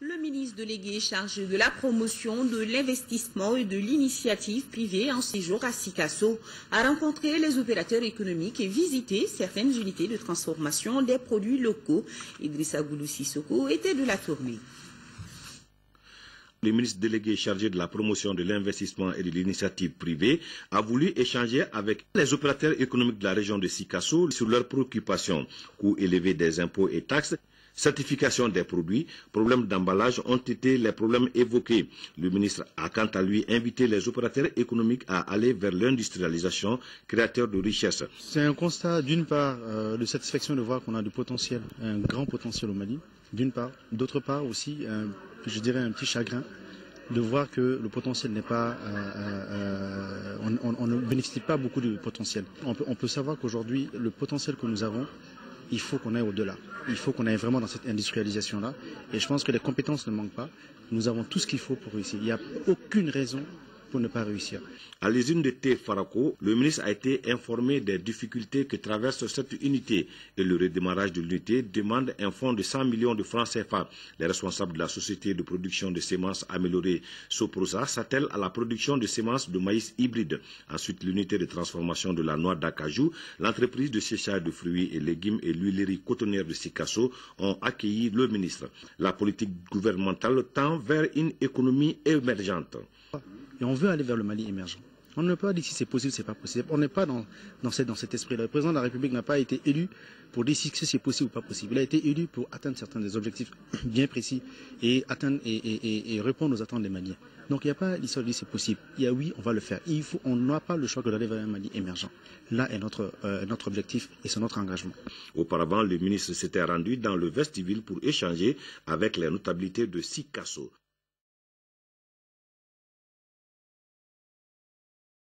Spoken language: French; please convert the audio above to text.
Le ministre délégué chargé de la promotion de l'investissement et de l'initiative privée en séjour à Sikasso a rencontré les opérateurs économiques et visité certaines unités de transformation des produits locaux. Idrissa Goulou Sissoko était de la tournée. Le ministre délégué chargé de la promotion de l'investissement et de l'initiative privée a voulu échanger avec les opérateurs économiques de la région de Sikasso sur leurs préoccupations, coûts élevés des impôts et taxes, certification des produits, problèmes d'emballage ont été les problèmes évoqués. Le ministre a quant à lui invité les opérateurs économiques à aller vers l'industrialisation, créateur de richesses. C'est un constat d'une part de satisfaction de voir qu'on a du potentiel, un grand potentiel au Mali, d'une part. D'autre part aussi, je dirais un petit chagrin de voir que le potentiel n'est pas, on ne bénéficie pas beaucoup de potentiel. On peut savoir qu'aujourd'hui, le potentiel que nous avons, il faut qu'on aille au-delà. Il faut qu'on aille vraiment dans cette industrialisation-là. Et je pense que les compétences ne manquent pas. Nous avons tout ce qu'il faut pour réussir. Il n'y a aucune raison pour ne pas réussir. À l'usine de thé Farako, le ministre a été informé des difficultés que traverse cette unité et le redémarrage de l'unité demande un fonds de 100 millions de francs CFA. Les responsables de la société de production de semences améliorées Soprosa s'attellent à la production de semences de maïs hybride. Ensuite, l'unité de transformation de la noix d'acajou, l'entreprise de séchage de fruits et légumes et l'huilerie cotonnière de Sikasso ont accueilli le ministre. La politique gouvernementale tend vers une économie émergente. Et on veut aller vers le Mali émergent. On ne peut pas dire si c'est possible, c'est pas possible. On n'est pas dans cet esprit-là. Le président de la République n'a pas été élu pour décider si c'est possible ou pas possible. Il a été élu pour atteindre certains des objectifs bien précis et répondre aux attentes des Maliens. Donc il n'y a pas l'histoire de dire c'est possible. Il y a oui, on va le faire. On n'a pas le choix que d'aller vers un Mali émergent. Là est notre objectif et c'est notre engagement. Auparavant, le ministre s'était rendu dans le vestibule pour échanger avec les notabilités de Sikasso.